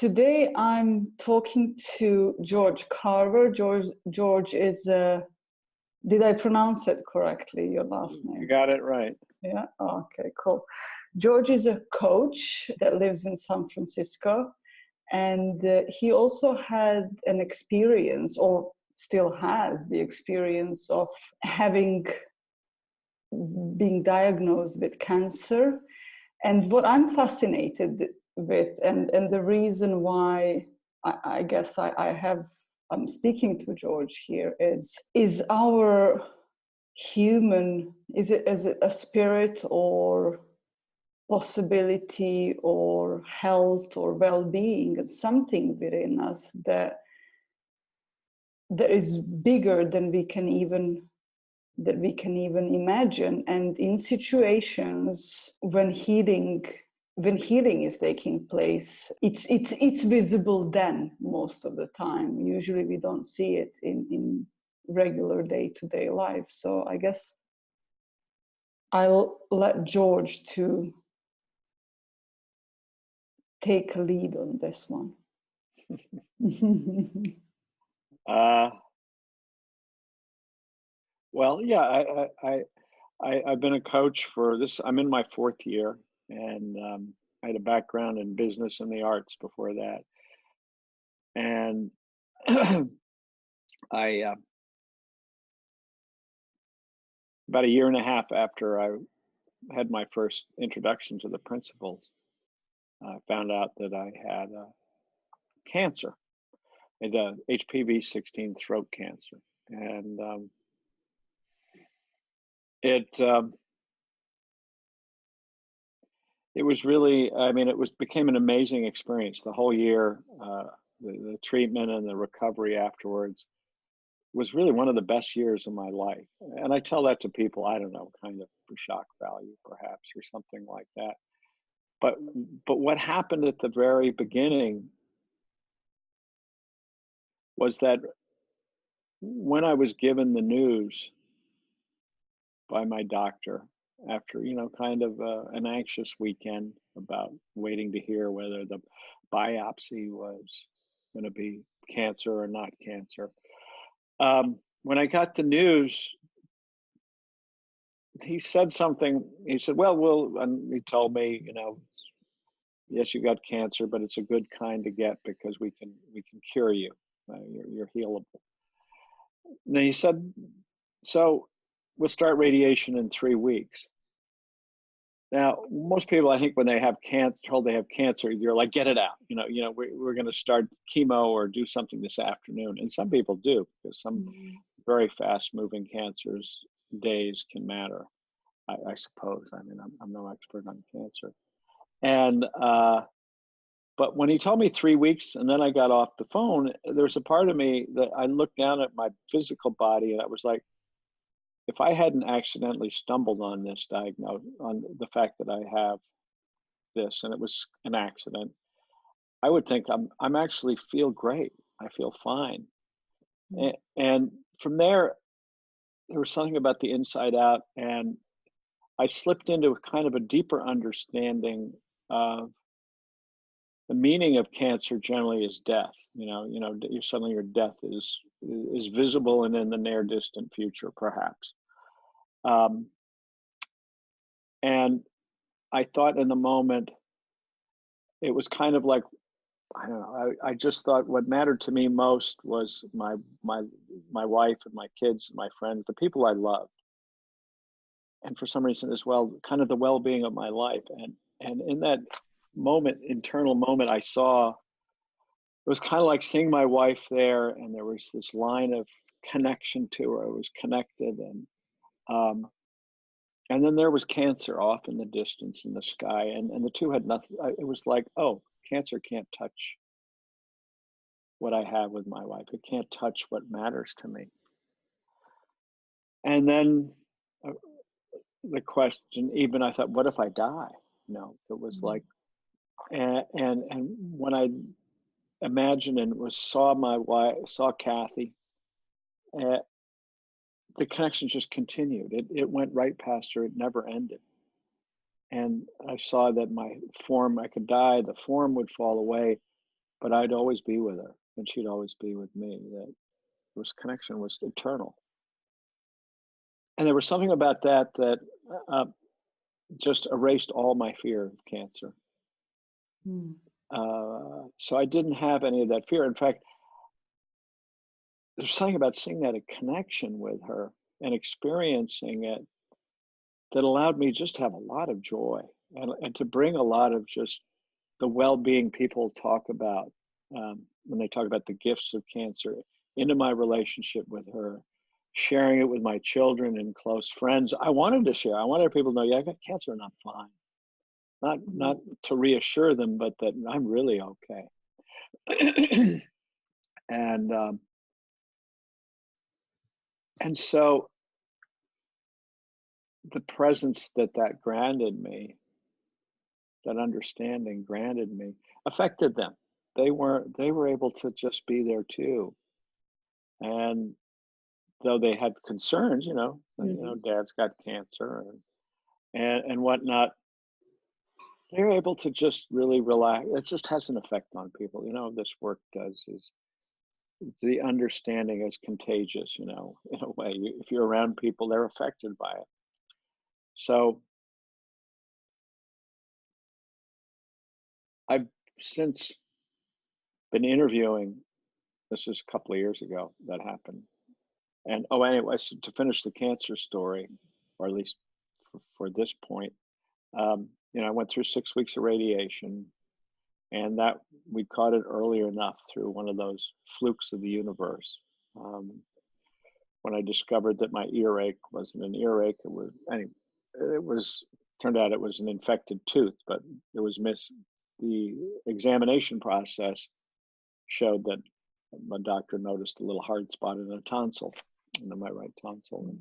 Today I'm talking to George Carver. George is did I pronounce it correctly, your last name? You got it right. Yeah, okay, cool. George is a coach that lives in San Francisco, and he also had an experience, or still has the experience, of being diagnosed with cancer. And what I'm fascinated with, and the reason why I guess I'm speaking to George here is our human, is it a spirit or possibility or health or well-being? It's something within us that is bigger than we can even imagine. And in situations when healing is taking place, it's visible then most of the time. Usually we don't see it in regular day-to-day life. So I guess I'll let George to take a lead on this one. Well, yeah, I've been a coach for this. I'm in my fourth year, and I had a background in business and the arts before that. And I, about a year and a half after I had my first introduction to the principles, I found out that I had cancer. I had HPV-16 throat cancer, and it was really, I mean, became an amazing experience. The whole year, the treatment and the recovery afterwards was really one of the best years of my life. And I tell that to people, I don't know, kind of for shock value, perhaps, or something like that. But what happened at the very beginning was that when I was given the news by my doctor after, kind of an anxious weekend about waiting to hear whether the biopsy was going to be cancer or not cancer. When I got the news, he said something. He said, and he told me, yes, you got cancer, but it's a good kind to get because we can cure you. You're healable. And then he said, so we'll start radiation in 3 weeks. Now, most people, I think, when they have told they have cancer, you're like, get it out. We're going to start chemo or do something this afternoon. And some people do, because some very fast-moving cancers, days can matter, I suppose. I mean, I'm no expert on cancer. And but when he told me 3 weeks, and then I got off the phone, there was a part of me that I looked down at my physical body, and I was like, if I hadn't accidentally stumbled on this diagnosis, on the fact that I have this, and it was an accident, I would think I'm actually feel great. I feel fine. And from there was something about the inside out, and I slipped into kind of a deeper understanding of the meaning of cancer. Generally is death. Suddenly your death is visible and in the near distant future, perhaps. And I thought in the moment, it was kind of like, I don't know, I just thought what mattered to me most was my wife and my kids and my friends, the people I loved. And for some reason as well, kind of the well-being of my life. And in that moment, internal moment, I saw, it was kind of like seeing my wife there, and there was this line of connection to her. I was connected, and then there was cancer off in the distance in the sky, and the two had nothing. It was like, oh, cancer can't touch what I have with my wife. It can't touch what matters to me. And then the question, even I thought, what if I die? It was like, and when I imagined and saw my wife, saw Kathy, the connection just continued. It went right past her. It never ended. And I saw that my form, I could die, the form would fall away, but I'd always be with her, and she'd always be with me. That this connection was eternal. And there was something about that uh, just erased all my fear of cancer. Mm. So I didn't have any of that fear. In fact, there's something about seeing that a connection with her and experiencing it that allowed me just to have a lot of joy and to bring a lot of just the well-being people talk about when they talk about the gifts of cancer into my relationship with her, sharing it with my children and close friends. I wanted to share. I wanted people to know, yeah, I got cancer and I'm fine. Not to reassure them, but that I'm really okay. And so the presence that granted me, that understanding granted me, affected them. They were able to just be there too. And though they had concerns, Dad's got cancer and whatnot, they're able to just really relax. It just has an effect on people. This work does is the understanding is contagious, in a way. If you're around people, they're affected by it. So I've since been interviewing. This was a couple of years ago that happened. And anyway, so to finish the cancer story, or at least for this point, I went through 6 weeks of radiation, and that we caught it early enough through one of those flukes of the universe. When I discovered that my earache wasn't an earache, turned out it was an infected tooth, but it was the examination process showed that my doctor noticed a little hard spot in a tonsil, in my right tonsil, and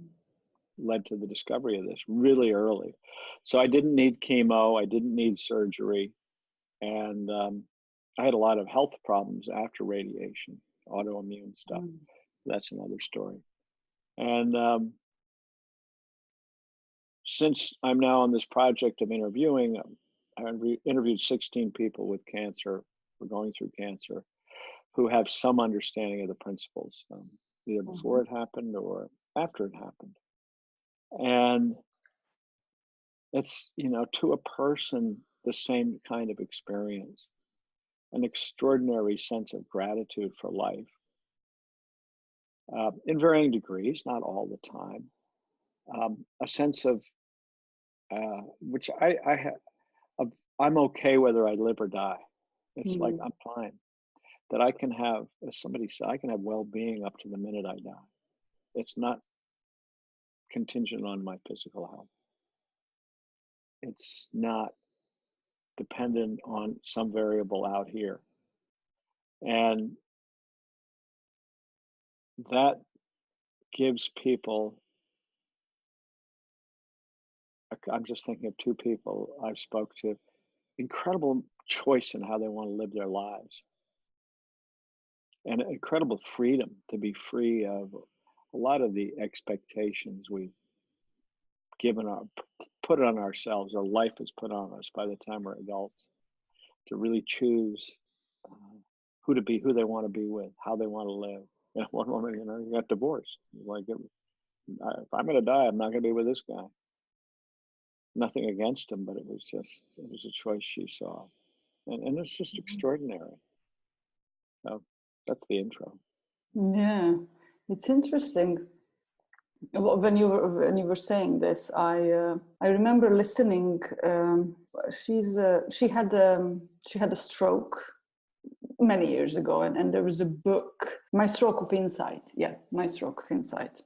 led to the discovery of this really early. So I didn't need chemo, I didn't need surgery, and I had a lot of health problems after radiation, autoimmune stuff. That's another story. And since I'm now on this project of interviewing, I interviewed 16 people with cancer, or going through cancer, who have some understanding of the principles, either before it happened or after it happened. And it's, to a person, the same kind of experience, an extraordinary sense of gratitude for life, in varying degrees, not all the time. A sense of, which I have, I'm okay whether I live or die. It's like, I'm fine. That I can have, as somebody said, I can have well-being up to the minute I die. It's not contingent on my physical health. It's not dependent on some variable out here. And that gives people, I'm just thinking of two people I've spoke to, incredible choice in how they want to live their lives. And incredible freedom to be free of a lot of the expectations we've put on ourselves, or life has put on us by the time we're adults, to really choose who to be, who they want to be with, how they want to live. One woman, you got divorced. Like, if I'm going to die, I'm not going to be with this guy. Nothing against him, but it was a choice she saw. And it's just extraordinary. So that's the intro. Yeah, it's interesting. When you were saying this, I remember listening. She had a stroke many years ago, and there was a book, My Stroke of Insight. Yeah, My Stroke of Insight.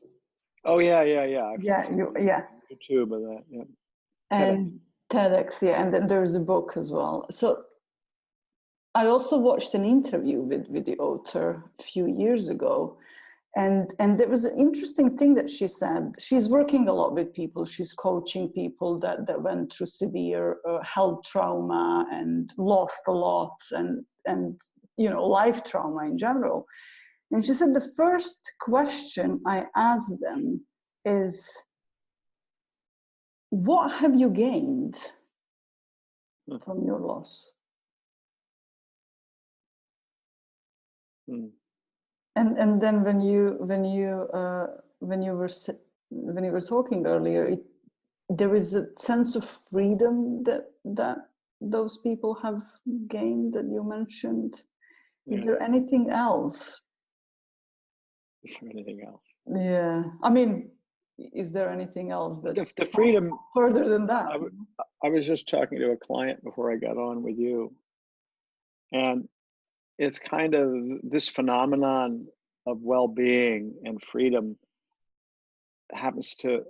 Oh yeah. Yeah, YouTube of that. Yeah. And TEDx, yeah, and then there's a book as well. So I also watched an interview with the author a few years ago. And there was an interesting thing that she said. She's working a lot with people. She's coaching people that went through severe health trauma and lost a lot, and life trauma in general. And she said the first question I asked them is, what have you gained from your loss? Mm. And then when you were talking earlier, there is a sense of freedom that those people have gained that you mentioned. Is Yeah. there anything else? Is there anything else? Yeah, I mean, is there anything else that's The freedom. further than that? I was just talking to a client before I got on with you, and it's kind of this phenomenon of well-being and freedom happens to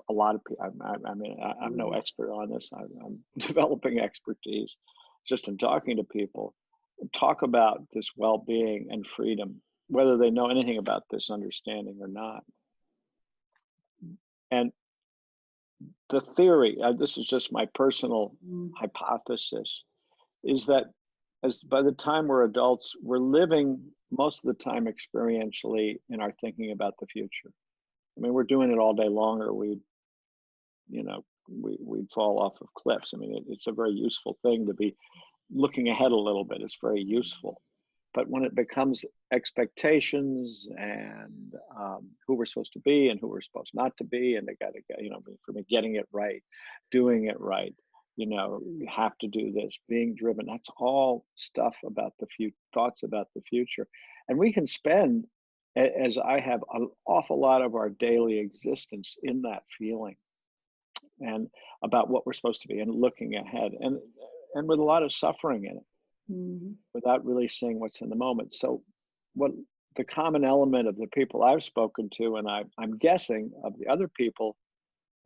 a lot of people. I mean, I'm no expert on this. I'm developing expertise just in talking to people. Talk about this well-being and freedom, whether they know anything about this understanding or not. And the theory, this is just my personal hypothesis, is that as by the time we're adults, we're living most of the time experientially in our thinking about the future. I mean, we're doing it all day long, or we'd fall off of cliffs. I mean, it's a very useful thing to be looking ahead a little bit. It's very useful. But when it becomes expectations and who we're supposed to be and who we're supposed not to be, and they got to get, for me, getting it right, doing it right, you have to do this, being driven, that's all stuff about the future, thoughts about the future. And we can spend, as I have, an awful lot of our daily existence in that feeling and about what we're supposed to be and looking ahead, and with a lot of suffering in it. Mm-hmm. Without really seeing what's in the moment. So what the common element of the people I've spoken to, and I'm guessing of the other people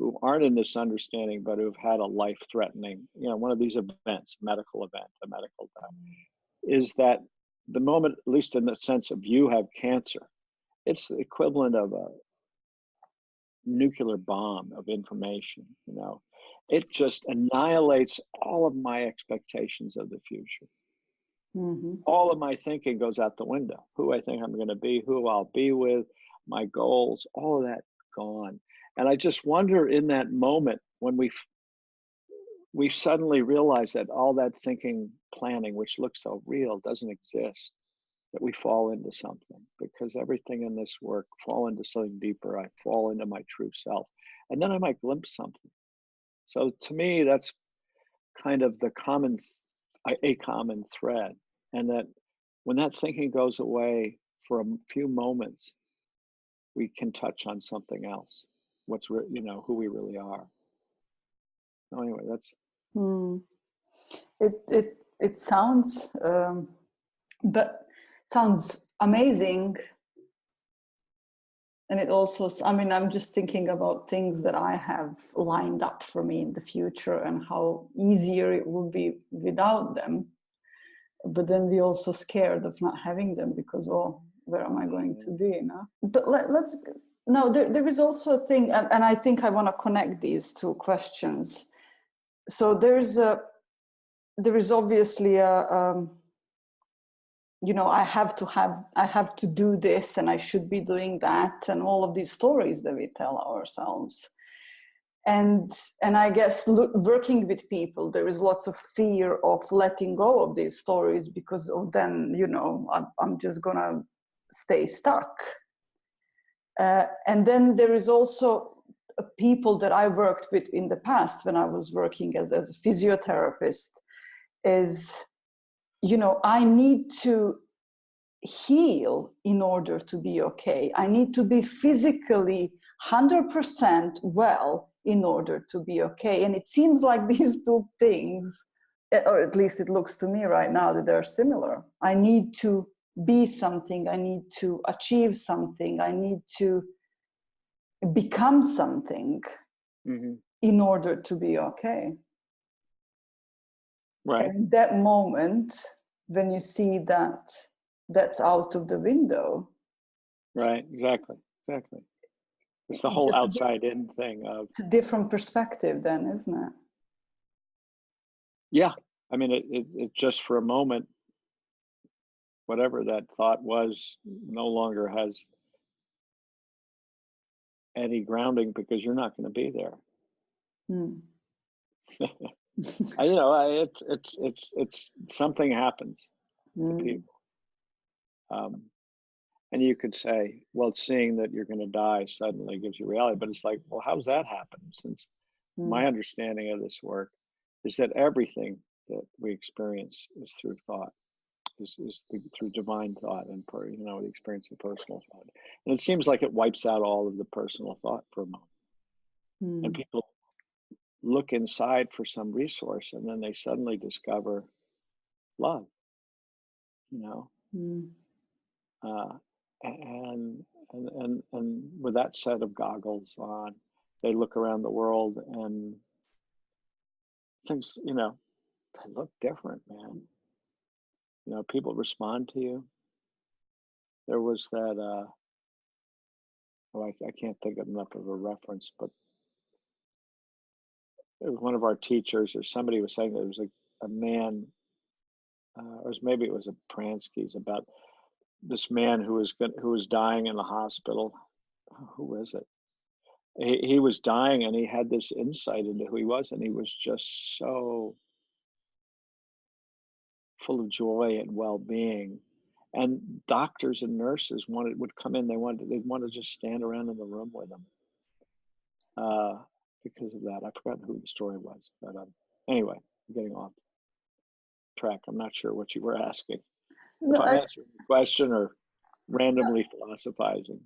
who aren't in this understanding, but who've had a life-threatening, one of these events, a medical death, is that the moment, at least in the sense of you have cancer, it's the equivalent of a nuclear bomb of information, It just annihilates all of my expectations of the future. Mm-hmm. All of my thinking goes out the window. Who I think I'm going to be, who I'll be with, my goals, all of that gone. And I just wonder in that moment when we suddenly realize that all that thinking, planning, which looks so real, doesn't exist, that we fall into something, because everything in this work fall into something deeper. I fall into my true self, and then I might glimpse something. So to me, that's kind of a common thread. And that when that thinking goes away for a few moments, we can touch on something else, who we really are. So anyway, that's. It sounds, but sounds amazing. And it also, I mean, I'm just thinking about things that I have lined up for me in the future and how easier it would be without them. But then we're also scared of not having them because, where am I going to be? But there is also a thing, and I think I want to connect these two questions. So there is obviously I have to do this, and I should be doing that, and all of these stories that we tell ourselves. And I guess working with people, there is lots of fear of letting go of these stories because then, I'm just gonna stay stuck. And then there is also people that I worked with in the past when I was working as a physiotherapist is, I need to heal in order to be okay. I need to be physically 100% well in order to be okay. And it seems like these two things, or at least it looks to me right now, that they're similar. I need to be something. I need to achieve something. I need to become something in order to be okay. Right. And in that moment, when you see that that's out of the window. Right, exactly. It's the whole outside in thing of. It's a different perspective then, isn't it? Yeah. I mean, it just for a moment, whatever that thought was no longer has any grounding because you're not going to be there. It's something happens to people. Um, and you could say, well, seeing that you're going to die suddenly gives you reality. But it's like, well, how's that happen? Since my Mm. understanding of this work is that everything that we experience is through thought, through divine thought and, the experience of personal thought. And it seems like it wipes out all of the personal thought for a moment. And Mm. people look inside for some resource, and then they suddenly discover love, you know. Mm. Uh, and with that set of goggles on, they look around the world and things, they look different, man. People respond to you. There was that, I can't think of enough of a reference, but it was one of our teachers or somebody was saying that there was a man, or maybe it was a Pransky's, about this man who was dying in the hospital. Who is it? He was dying, and he had this insight into who he was, and he was just so full of joy and well-being. And doctors and nurses would come in. They wanted to just stand around in the room with him, because of that. I forgot who the story was, but anyway, I'm getting off track. I'm not sure what you were asking. No, If I'm answering the question or randomly philosophizing.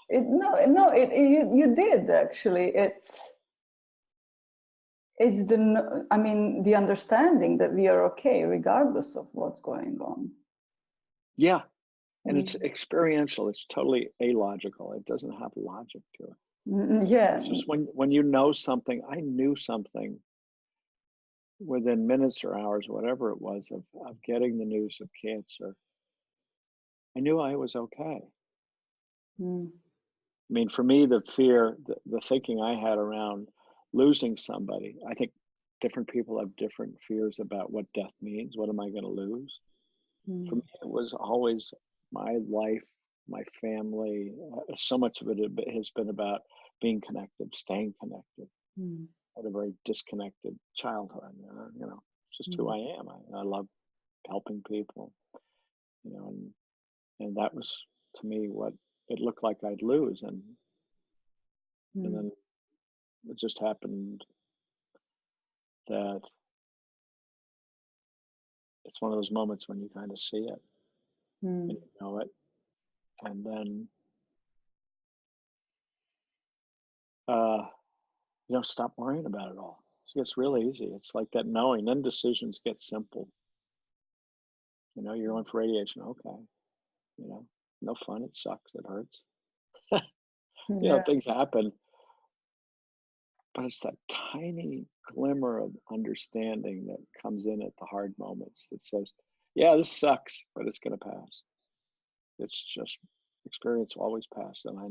you did actually. It's the understanding that we are okay regardless of what's going on. Yeah, and it's Mm. experiential. It's totally illogical. It doesn't have logic to it. Yeah. It's just when you know something. I knew something within minutes or hours, whatever it was, of getting the news of cancer. I knew I was okay. Mm. I mean, for me, the fear, the thinking I had around losing somebody, I think different people have different fears about what death means. What am I going to lose? For me, it was always my life, my family. So much of it has been about being connected, staying connected. Mm. I had a very disconnected childhood. It's just who I am. I love helping people, and that was to me what it looked like I'd lose, and then it just happened that it's one of those moments when you kind of see it and you know it, and then stop worrying about it all. It gets really easy. It's like that knowing. Then decisions get simple. You're going for radiation. Okay. No fun. It sucks. It hurts. Yeah. Things happen, but it's that tiny glimmer of understanding that comes in at the hard moments that says, yeah, this sucks, but it's going to pass. It's just experience will always pass. And I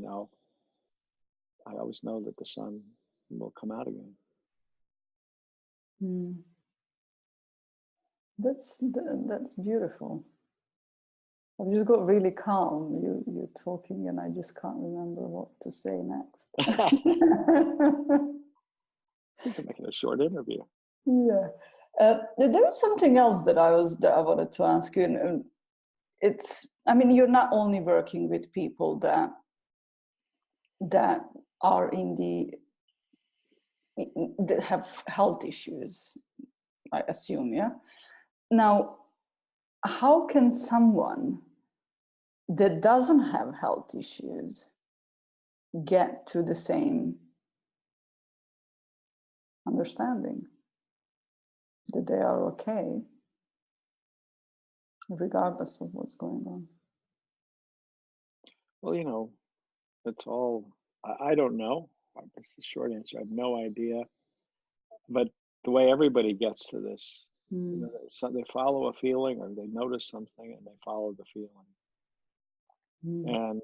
always know that the sun will come out again. That's beautiful. I've just got really calm. You're talking, and I just can't remember what to say next. We can make it a short interview. Yeah, there was something else that I wanted to ask you. And you're not only working with people that are that have health issues, I assume. Yeah. Now, how can someone that doesn't have health issues get to the same understanding that they are okay regardless of what's going on? Well, it's all, I don't know. That's the short answer. I have no idea. But the way everybody gets to this, so they follow a feeling or they notice something and they follow the feeling. And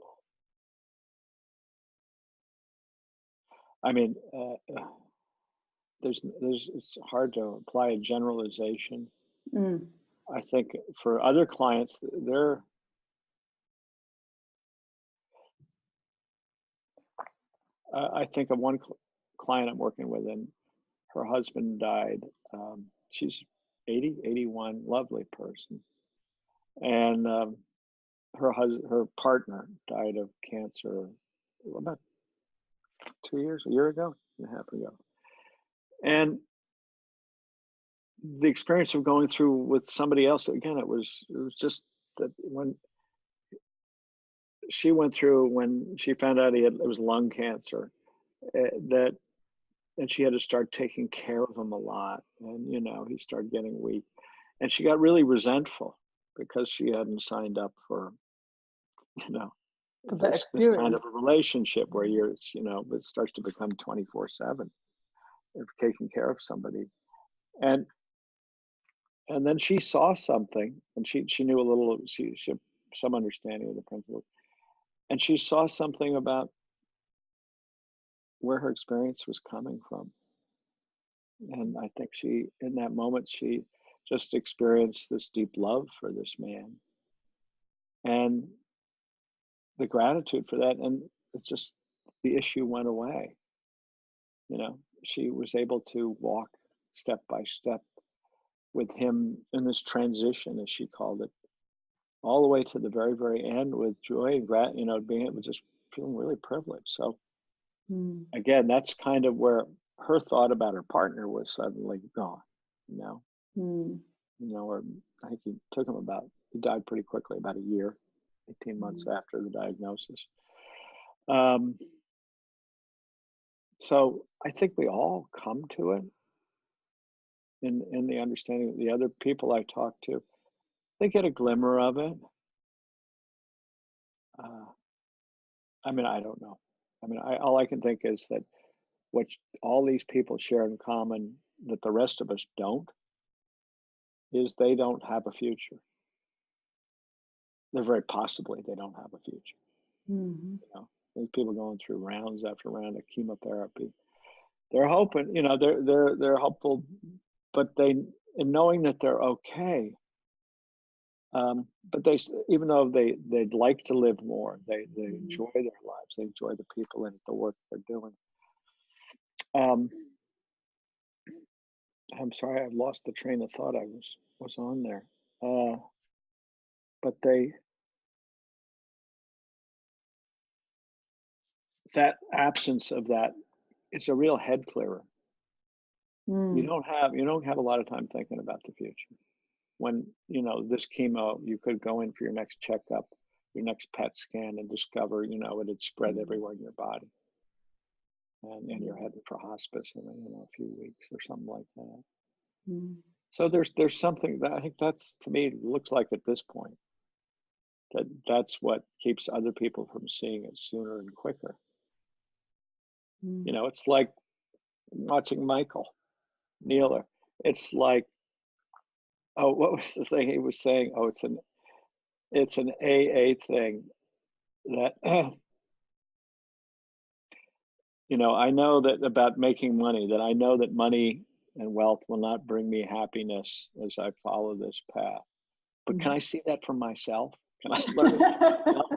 it's hard to apply a generalization. I think for other clients, I think of one client I'm working with, and her husband died. She's 80, 81, lovely person. And her partner died of cancer about 2 years, a year ago, and a half ago. And the experience of going through with somebody else, again, it was just that when she went through, when she found out it was lung cancer, and she had to start taking care of him a lot. And, he started getting weak. And she got really resentful because she hadn't signed up for, this kind of a relationship where it starts to become 24/7 of taking care of somebody. And then she saw something, and she knew a little, she had some understanding of the principles. And she saw something about where her experience was coming from. And I think in that moment, she just experienced this deep love for this man and the gratitude for that. And the issue went away. She was able to walk step by step with him in this transition, as she called it, all the way to the very, very end with joy and being able to just feeling really privileged. So again, that's kind of where her thought about her partner was suddenly gone, or I think he died pretty quickly, about a year, 18 months after the diagnosis. So I think we all come to it in the understanding that the other people I talk to, they get a glimmer of it. I don't know. All I can think is that what all these people share in common that the rest of us don't is they don't have a future. They're very possibly they don't have a future. These people going through rounds after round of chemotherapy, they're hoping, they're hopeful, but in knowing that they're okay. But even though they'd like to live more, they enjoy their lives, they enjoy the people and the work they're doing. I'm sorry, I've lost the train of thought I was on there. But that absence of that is a real head clearer. You don't have a lot of time thinking about the future. When this chemo, you could go in for your next checkup, your next PET scan, and discover it had spread everywhere in your body, and you're heading for hospice in a few weeks or something like that. So there's something that I think that's, to me, looks like at this point that's what keeps other people from seeing it sooner and quicker. It's like watching Michael Nealer. It's like, oh, what was the thing he was saying? Oh, it's an AA thing that, I know that about making money, that I know that money and wealth will not bring me happiness as I follow this path. But can I see that for myself? Can I learn it for myself?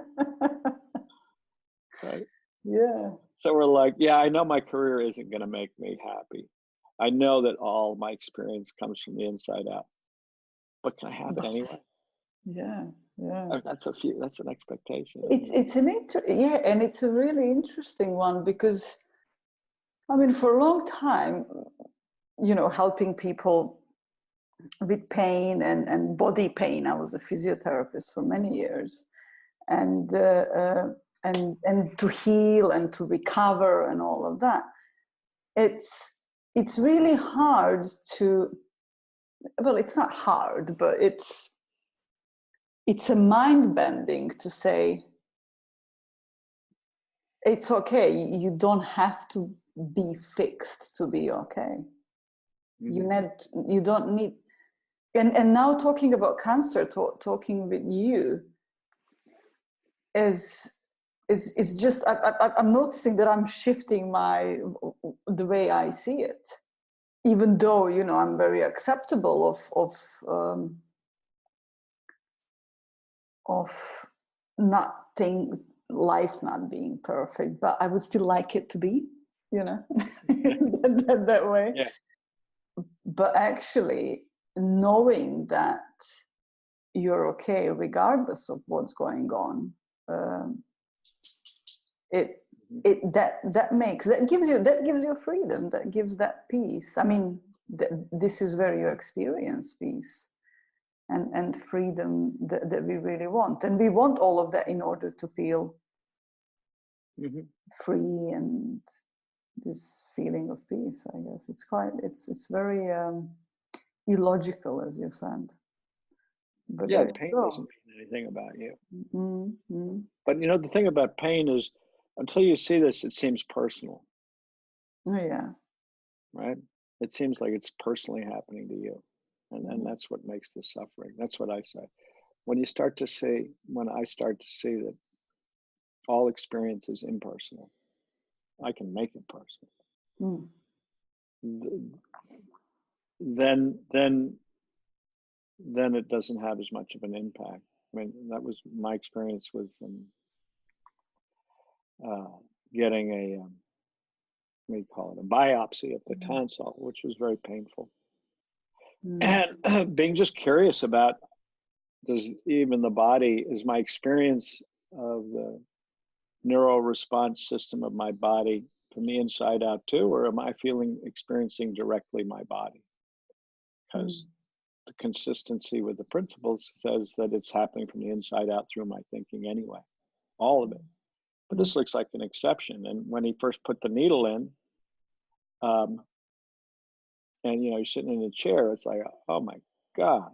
Right? Yeah. So we're like, yeah, I know my career isn't going to make me happy. I know that all my experience comes from the inside out. But can I have it anyway? Yeah. That's an expectation. And it's a really interesting one because, for a long time, helping people with pain and body pain. I was a physiotherapist for many years, and to heal and to recover and all of that. It's really hard to. Well, it's not hard, but it's a mind bending to say it's okay. You don't have to be fixed to be okay. You don't need. And now talking about cancer, talking with you is just I'm noticing that I'm shifting the way I see it, even though I'm very acceptable of life not being perfect, but I would still like it to be, that way. Yeah. But actually knowing that you're okay regardless of what's going on. That gives you freedom, that gives that peace. I mean, this is where you experience peace and freedom that we really want, and we want all of that in order to feel free and this feeling of peace. I guess it's very illogical, as you said. But yeah, pain doesn't mean anything about you. Mm-hmm. But you know, the thing about pain is, until you see this, it seems personal. Oh, yeah. Right? It seems like it's personally happening to you. And that's what makes the suffering. That's what I say. When I start to see that all experience is impersonal, I can make it personal. Then it doesn't have as much of an impact. I mean, that was my experience with getting a what do you call it, a biopsy of the tonsil, which was very painful. And being just curious about, does even the body, is my experience of the neural response system of my body from the inside out too, or am I experiencing directly my body? Because the consistency with the principles says that it's happening from the inside out through my thinking anyway, all of it. But this looks like an exception. And when he first put the needle in, and you know, you're sitting in a chair, it's like, oh my God,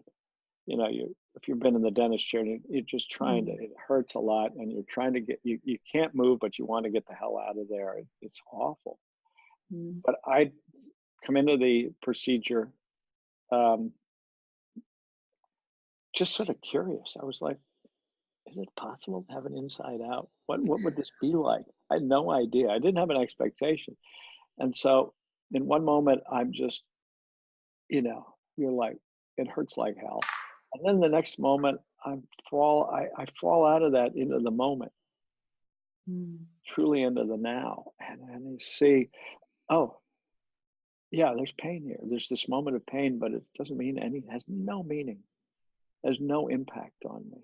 you know, if you've been in the dentist chair, you're just trying to, it hurts a lot, and you're trying to get, you can't move, but you want to get the hell out of there. It's awful. But I come into the procedure just sort of curious. I was like, is it possible to have an inside out? What would this be like? I had no idea. I didn't have an expectation. And so in one moment, I'm just, you know, you're like, it hurts like hell. And then the next moment, I fall out of that into the moment, truly into the now. And you see, oh, yeah, there's pain here. There's this moment of pain, but it doesn't mean anything. It has no meaning. There's no impact on me.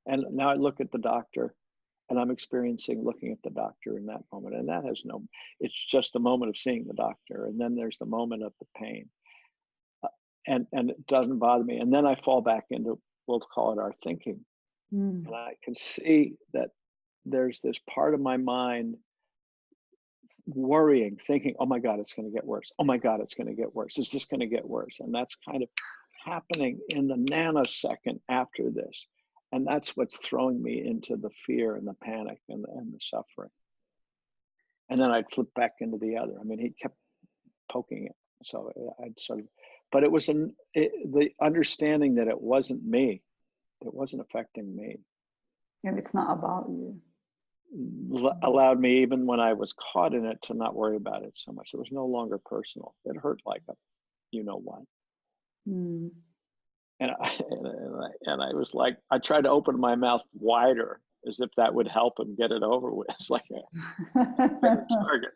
And now I look at the doctor, and I'm experiencing looking at the doctor in that moment. And that has no, it's just the moment of seeing the doctor. And then there's the moment of the pain. And it doesn't bother me. And then I fall back into, we'll call it our thinking. And I can see that there's this part of my mind worrying, thinking, oh my God, it's going to get worse. Oh my God, it's going to get worse. Is this going to get worse? And that's kind of happening in the nanosecond after this. And that's what's throwing me into the fear and the panic and the suffering. And then I'd flip back into the other. I mean, he kept poking it. So I'd sort of, but it was the understanding that it wasn't me. It wasn't affecting me. And it's not about you. Allowed me, even when I was caught in it, to not worry about it so much. It was no longer personal. It hurt like a, you know what. And I was like, I tried to open my mouth wider as if that would help him get it over with. It's like a target.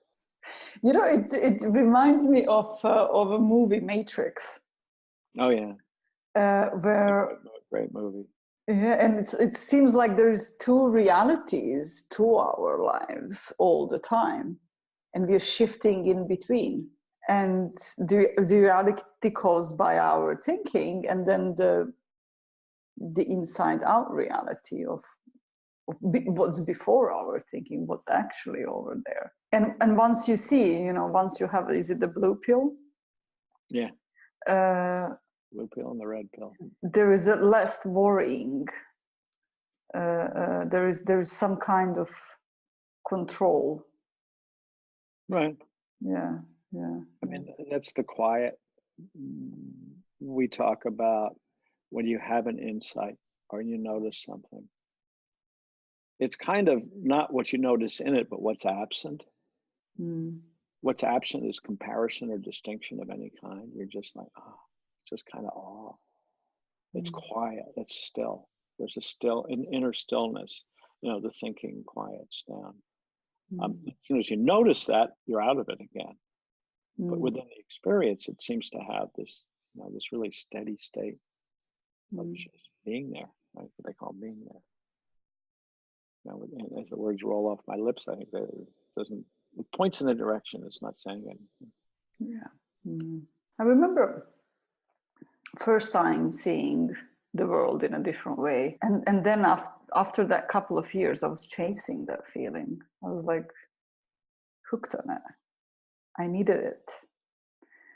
You know, it reminds me of a movie, Matrix. Oh yeah. Where great movie. Yeah, and it seems like there's two realities to our lives all the time, and we're shifting in between. And the reality caused by our thinking, and then the inside out reality of what's before our thinking, what's actually over there. And once you see, you know, once you have, is it the blue pill? Yeah. Blue pill and the red pill. There is a less worrying. There is some kind of control. Right. Yeah. I mean, that's the quiet we talk about when you have an insight or you notice something. It's kind of not what you notice in it, but what's absent. What's absent is comparison or distinction of any kind. You're just like, oh, just kind of awe. It's quiet. It's still. There's an inner stillness. You know, the thinking quiets down. As soon as you notice that, you're out of it again. But within the experience, it seems to have this, you know, this really steady state of just being there, right? What they call being there. And as the words roll off my lips, I think that it points in a direction. It's not saying anything. Yeah. I remember first time seeing the world in a different way, and then after that couple of years, I was chasing that feeling. I was like hooked on it. I needed it.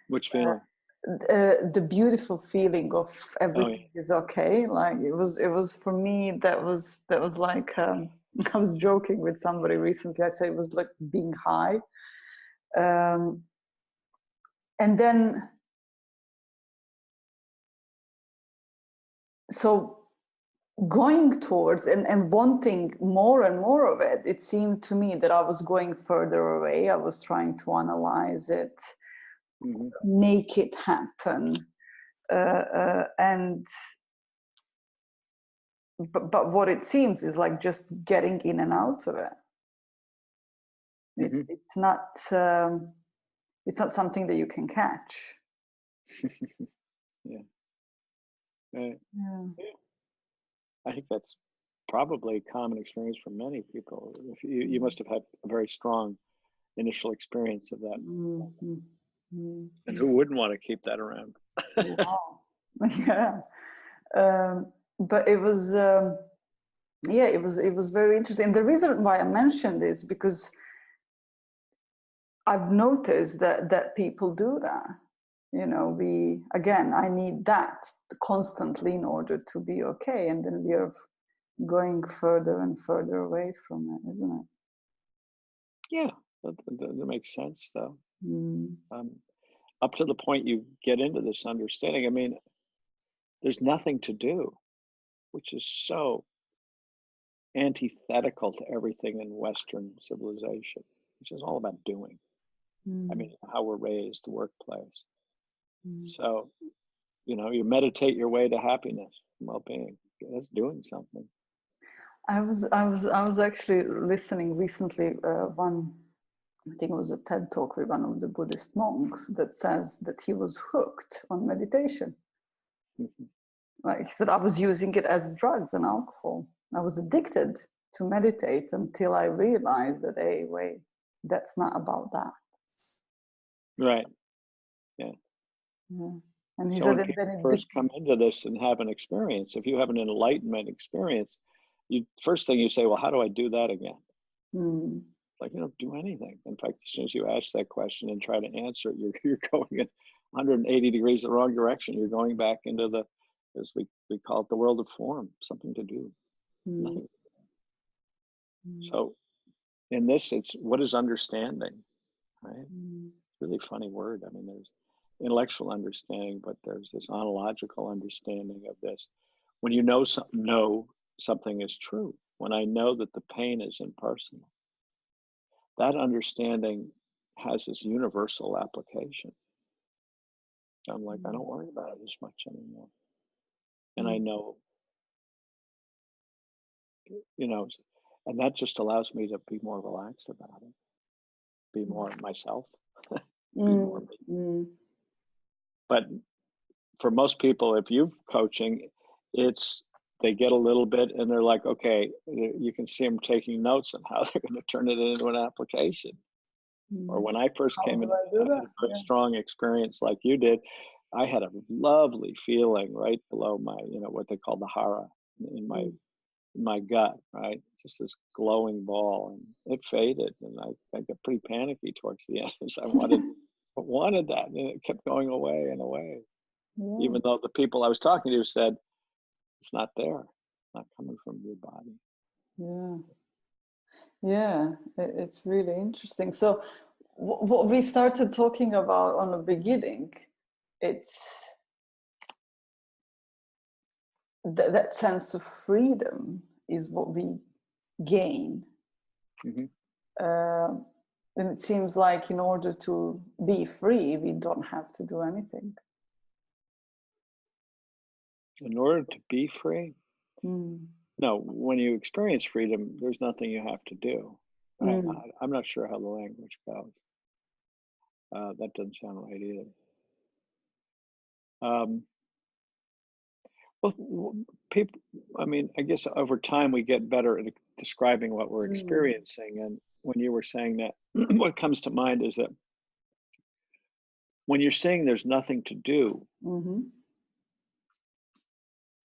Which feeling? The beautiful feeling of everything is okay. Like it was for me. That was like I was joking with somebody recently. I said it was like being high, and then so going towards and wanting more and more of it. It seemed to me that I was going further away. I was trying to analyze it, make it happen. But what it seems is like just getting in and out of it. It's not something that you can catch. Yeah. I think that's probably a common experience for many people. If you must have had a very strong initial experience of that. And who wouldn't want to keep that around? Wow. Yeah. But it was it was very interesting. The reason why I mentioned this because I've noticed that people do that. I need that constantly in order to be okay, and then we are going further and further away from it, isn't it? Yeah, that makes sense though. Up to the point you get into this understanding, I mean, there's nothing to do, which is so antithetical to everything in Western civilization, which is all about doing. I mean, how we're raised, the workplace. So, you meditate your way to happiness, well-being. That's doing something. I was actually listening recently. I think it was a TED talk with one of the Buddhist monks that says that he was hooked on meditation. Like he said, I was using it as drugs and alcohol. I was addicted to meditate until I realized that, hey, wait, that's not about that. Right. Yeah. And he said, when people first come into this and have an experience, if you have an enlightenment experience, first thing you say, well, how do I do that again? Like you don't do anything. In fact, as soon as you ask that question and try to answer it, you're going in 180 degrees the wrong direction. You're going back into the, as we call it, the world of form, something to do. Nothing. So in this, it's what is understanding, right? Really funny word. I mean, there's intellectual understanding, but there's this ontological understanding of this. When you know something is true, when I know that the pain is impersonal, that understanding has this universal application. I'm like, I don't worry about it as much anymore. And I know, and that just allows me to be more relaxed about it, be more myself, be more me. But for most people, if you've coaching, they get a little bit and they're like, okay, you can see them taking notes on how they're going to turn it into an application. Or when I first came in, I had a very strong experience like you did. I had a lovely feeling right below my, what they call the hara in my gut, right? Just this glowing ball, and it faded, and I got pretty panicky towards the end because I wanted that, and it kept going away and away. Even though the people I was talking to said, it's not there, it's not coming from your body. Yeah, it's really interesting. So what we started talking about on the beginning, it's that sense of freedom is what we gain. And it seems like in order to be free, we don't have to do anything. In order to be free? No, when you experience freedom, there's nothing you have to do. I'm not sure how the language goes. That doesn't sound right either. Well, People, I mean, I guess over time we get better at describing what we're Mm. experiencing. And when you were saying that, what comes to mind is that when you're saying there's nothing to do, Mm-hmm.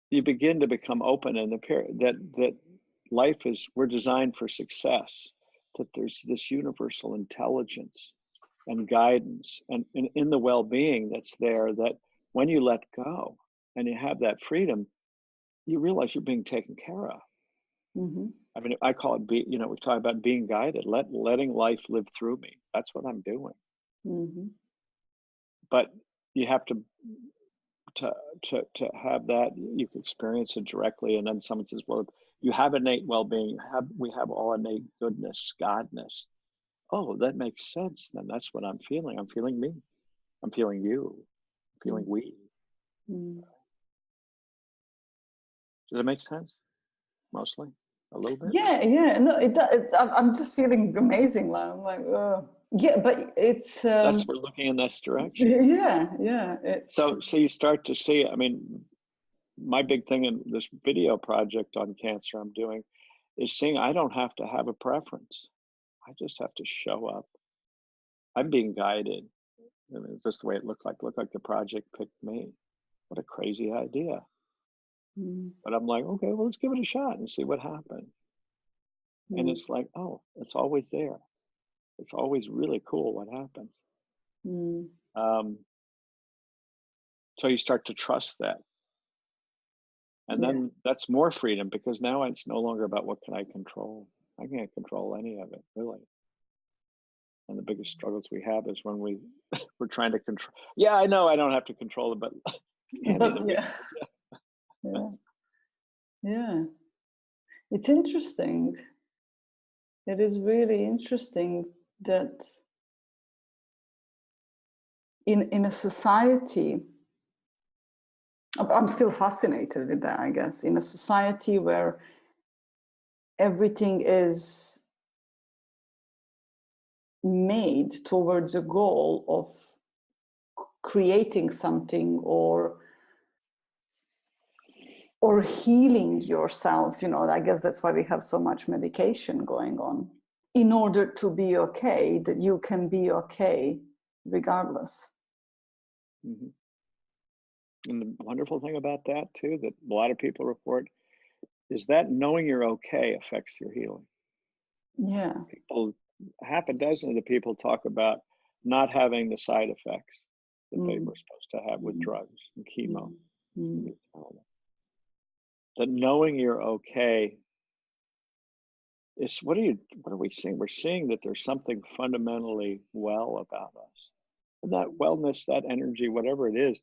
you begin to become open, and that life is, we're designed for success, that there's this universal intelligence and guidance and in the well-being that's there, that when you let go and you have that freedom, you realize you're being taken care of. Mm-hmm. I mean, I call it, we talk about being guided, letting life live through me. That's what I'm doing. Mm-hmm. But you have to have that, you can experience it directly. And then someone says, well, you have innate well-being, we have all innate goodness, godness. Oh, that makes sense. Then that's what I'm feeling. I'm feeling me. I'm feeling you. I'm feeling we. Mm-hmm. Does that make sense? Mostly, a little bit. Yeah. No, I'm just feeling amazing. Like, I'm like, yeah, but it's That's, we're looking in this direction. yeah. It's So you start to see. I mean, my big thing in this video project on cancer I'm doing is seeing I don't have to have a preference. I just have to show up. I'm being guided. I mean, it's just the way it looked like. Looked like the project picked me. What a crazy idea. mm, But I'm like, okay, well, let's give it a shot and see what happens. And mm, it's like, oh, it's always there. It's always really cool what happens. mm, Um, so you start to trust that. And yeah. then that's more freedom, because now it's no longer about what can I control. I can't control any of it, really. And the biggest struggles we have is when we're trying to control. Yeah, I know I don't have to control it, but hand me the But wheel. yeah, yeah. It's interesting. It is really interesting that in a society, I'm still fascinated with that, I guess, in a society where everything is made towards a goal of creating something or healing yourself. I guess that's why we have so much medication going on, in order to be okay, that you can be okay regardless. Mm-hmm. And the wonderful thing about that too, that a lot of people report, is that knowing you're okay affects your healing. Yeah. People, half a dozen of the people talk about not having the side effects that they Mm. were supposed to have with Mm. drugs and chemo. Mm. That knowing you're okay is, what are we seeing? We're seeing that there's something fundamentally well about us. And that wellness, that energy, whatever it is,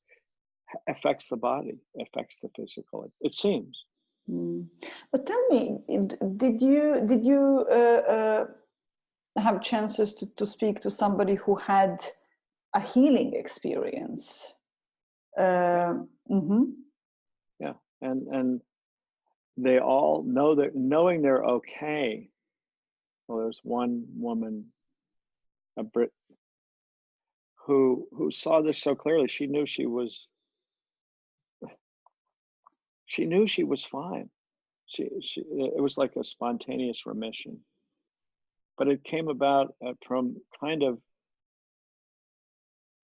affects the body, affects the physical. It seems. Mm. But tell me, did you have chances to speak to somebody who had a healing experience? Yeah. Mm-hmm. Yeah. And they all know that, knowing they're okay. Well, there's one woman, a Brit, who saw this so clearly. She knew she was fine. It was like a spontaneous remission, but it came about from kind of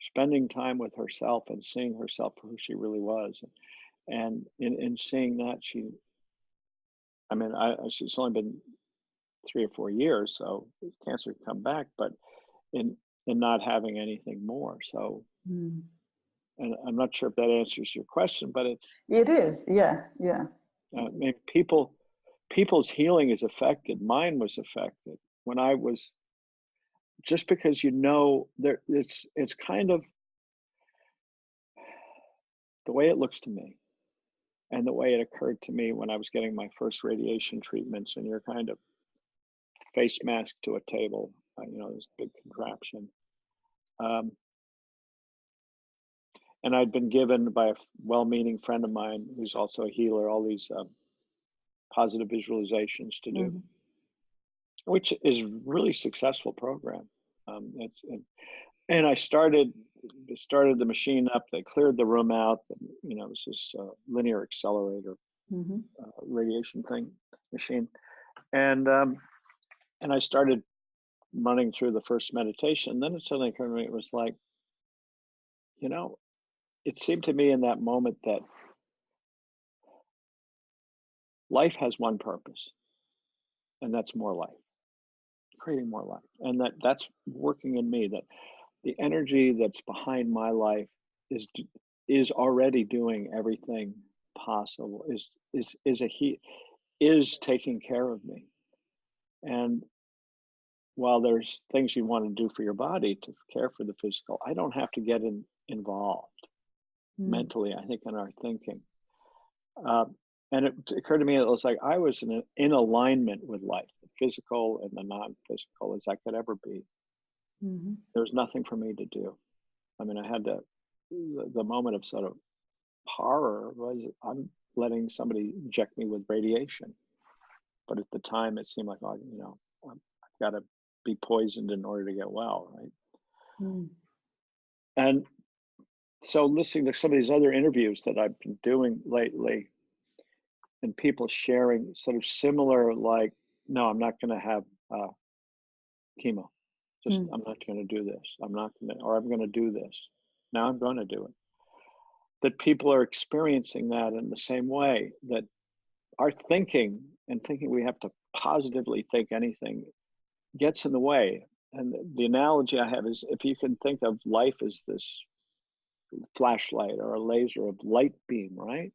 spending time with herself and seeing herself for who she really was. And in seeing that, I mean, she's only been 3 or 4 years, so cancer can come back, but in not having anything more. So, Mm. and I'm not sure if that answers your question, but It is, yeah. I mean, people's healing is affected. Mine was affected when I was, just because there, it's kind of the way it looks to me, and the way it occurred to me when I was getting my first radiation treatments, and you're kind of face mask to a table, this big contraption. And I'd been given by a well-meaning friend of mine who's also a healer all these positive visualizations to do, Mm-hmm. which is really successful program. And I started the machine up. They cleared the room out. You know, it was this linear accelerator Mm-hmm. radiation thing machine, and I started running through the first meditation. Then it suddenly occurred to me, it was like, you know, it seemed to me in that moment that life has one purpose, and that's more life, creating more life, and that's working in me. That the energy that's behind my life is is already doing everything possible. Is taking care of me. And while there's things you want to do for your body to care for the physical, I don't have to get involved mentally, I think, in our thinking. And it occurred to me, it was like I was in alignment with life, the physical and the non-physical, as I could ever be. Mm-hmm. There was nothing for me to do. I mean, I had the moment of sort of horror was I'm letting somebody inject me with radiation. But at the time, it seemed like, oh, you know, I've got to be poisoned in order to get well, right? Mm. And so listening to some of these other interviews that I've been doing lately, and people sharing sort of similar, like, no, I'm not going to have chemo. Just, I'm not going to do this. I'm not going to, or I'm going to do this. Now I'm going to do it. That people are experiencing that in the same way, that our thinking and thinking we have to positively think anything gets in the way. And the analogy I have is, if you can think of life as this flashlight or a laser of light beam, right?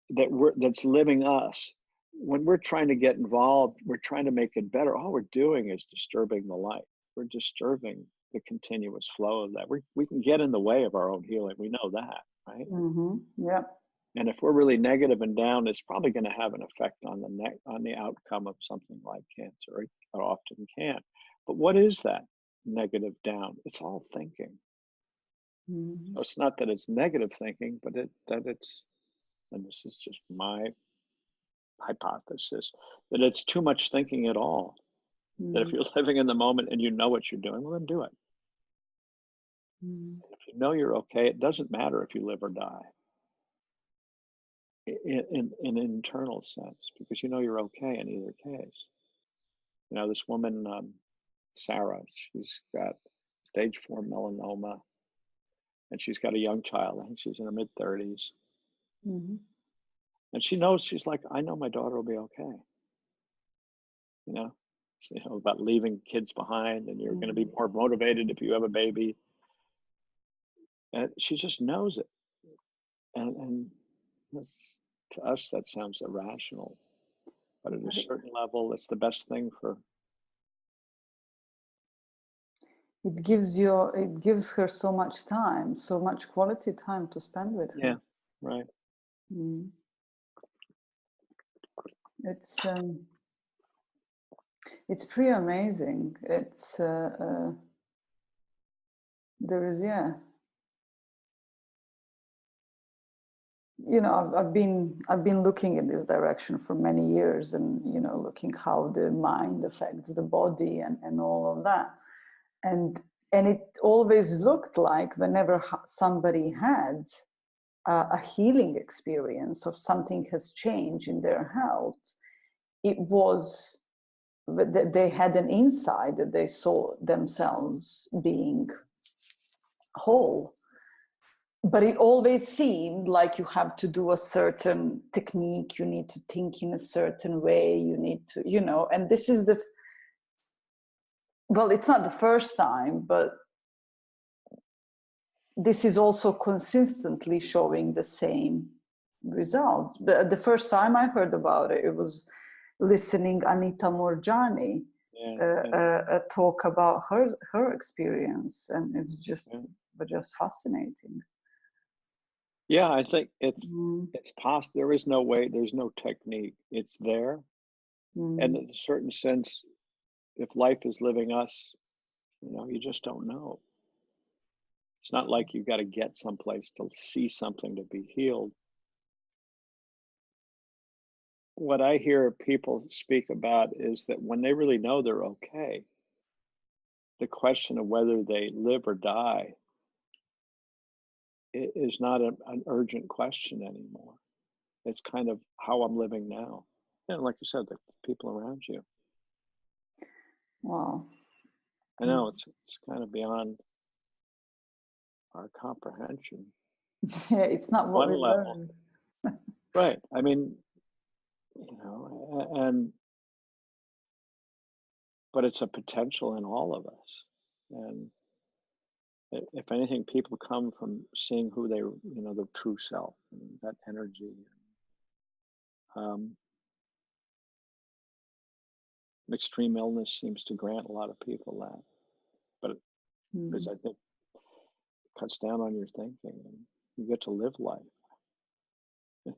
That's living us. When we're trying to get involved, we're trying to make it better. All we're doing is disturbing the light. We're disturbing the continuous flow of that. We can get in the way of our own healing. We know that, right? Mm-hmm. Yeah. And if we're really negative and down, it's probably going to have an effect on the outcome of something like cancer. It often can. But what is that negative down? It's all thinking. Mm-hmm. So it's not that it's negative thinking, but it's, and this is just my hypothesis, that it's too much thinking at all. Mm-hmm. That if you're living in the moment and you know what you're doing, well, then do it. Mm-hmm. If you know you're okay, it doesn't matter if you live or die. In an internal sense, because you know you're okay in either case. You know, this woman, Sarah, she's got stage 4 melanoma, and she's got a young child. I think she's in her mid-30s. Mm-hmm. And she knows, she's like, I know my daughter will be okay. You know, so, you know, about leaving kids behind, and you're going to be more motivated if you have a baby. And she just knows it. And to us, that sounds irrational. But at a certain level, it's the best thing for. It gives her so much time, so much quality time to spend with her. Yeah, right. Mm. It's pretty amazing. It's there is, yeah. You know, I've been looking in this direction for many years, and you know, looking how the mind affects the body and all of that, and it always looked like whenever somebody had a healing experience or something has changed in their health, it was that they had an insight, that they saw themselves being whole. But it always seemed like you have to do a certain technique, you need to think in a certain way, you need to, you know, and this is well, it's not the first time, but this is also consistently showing the same results. But the first time I heard about it, it was listening Anita Morjani talk about her experience, and it's just fascinating. Yeah, I think it's possible. There is no way, there's no technique. It's there. And in a certain sense, if life is living us, you know, you just don't know. It's not like you've got to get someplace to see something to be healed. What I hear people speak about is that when they really know they're okay, the question of whether they live or die is not an urgent question anymore. It's kind of how I'm living now. And like you said, the people around you. Wow. I know it's kind of beyond our comprehension. Yeah, it's not what we learned. Right. I mean, you know, but it's a potential in all of us. And if anything, people come from seeing who they, you know, the true self, and that energy. Extreme illness seems to grant a lot of people that, but because I think it cuts down on your thinking and you get to live life. Yeah.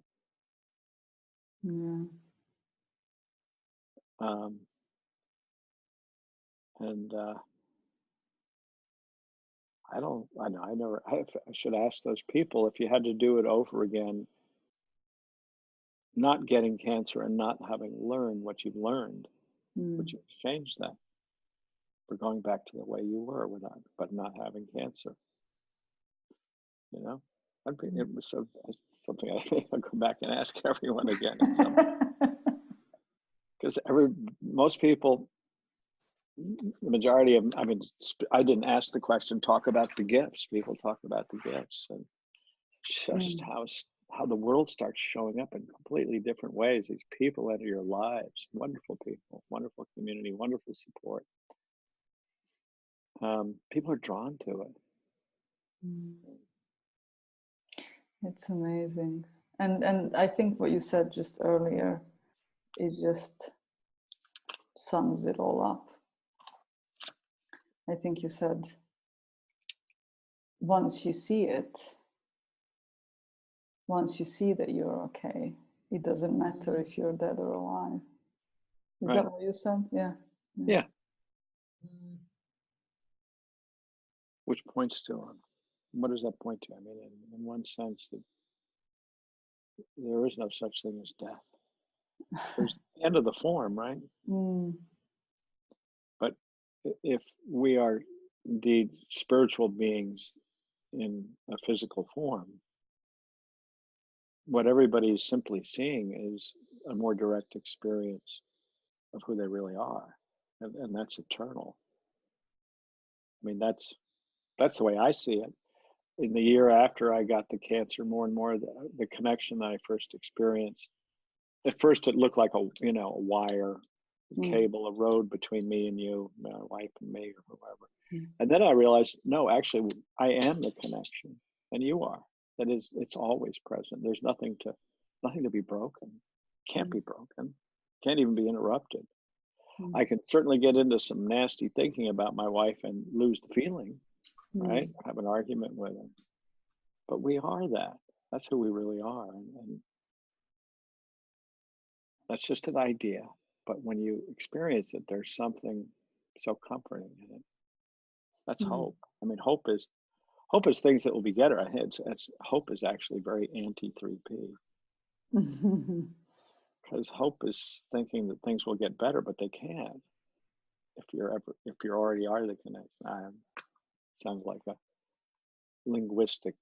I should ask those people, if you had to do it over again, not getting cancer and not having learned what you've learned, would you exchange that for going back to the way you were without, but not having cancer? You know, it was something I'll go back and ask everyone again. Because most people, the majority of them, I mean, I didn't ask the question, talk about the gifts. People talk about the gifts and just how the world starts showing up in completely different ways. These people enter your lives, wonderful people, wonderful community, wonderful support. People are drawn to it. It's amazing. And I think what you said just earlier, it just sums it all up. I think you said, once you see that you're okay, it doesn't matter if you're dead or alive. Is that what you said? Yeah. Which points to, what does that point to? I mean, in one sense, that there is no such thing as death. There's the end of the form, right? But if we are indeed spiritual beings in a physical form, what everybody is simply seeing is a more direct experience of who they really are, and that's eternal. I mean, that's the way I see it. In the year after I got the cancer, more and more the connection that I first experienced. At first, it looked like a wire, a cable, a road between me and you, my wife and me, or whoever. And then I realized, no, actually, I am the connection, and you are. That is, it's always present. There's nothing to be broken. Can't be broken. Can't even be interrupted. I can certainly get into some nasty thinking about my wife and lose the feeling, right? Have an argument with her. But we are that. That's who we really are. And that's just an idea. But when you experience it, there's something so comforting in it. That's hope. I mean, hope is things that will be better. Hope is actually very anti-3P. Because hope is thinking that things will get better, but they can't. If you already are the connection. Sounds like a linguistic.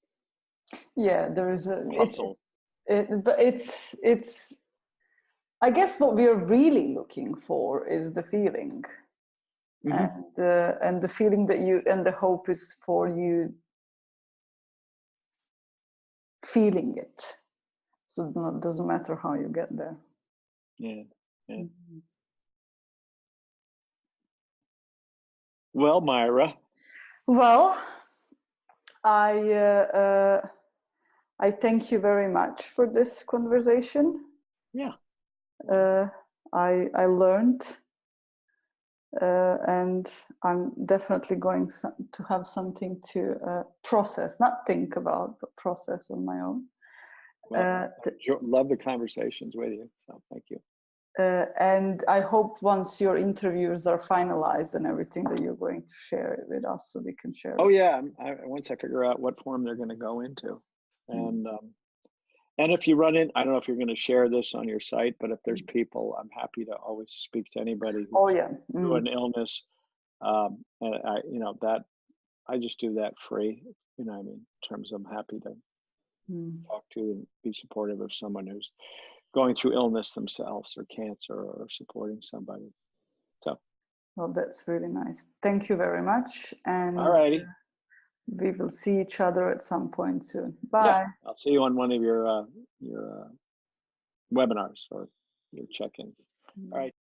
Yeah, there is a puzzle. But it's. I guess what we are really looking for is the feeling, and the feeling that and the hope is for you feeling it. So it doesn't matter how you get there. Yeah. Well, Mira. Well, I thank you very much for this conversation. Yeah. I learned, and I'm definitely going to have something to process, not think about, but process on my own. Well, love the conversations with you, so thank you. And I hope once your interviews are finalized and everything, that you're going to share it with us so we can share it. Oh yeah, once I figure out what form they're going to go into. And if you run in, I don't know if you're going to share this on your site, but if there's people, I'm happy to always speak to anybody who's through an illness. And that I just do that free. I mean, in terms of I'm happy to Mm. talk to and be supportive of someone who's going through illness themselves or cancer or supporting somebody. So, Well, that's really nice. Thank you very much. all And righty. we will see each other at some point soon. Yeah, Bye. I'll see you on one of your webinars or your check-ins. All right.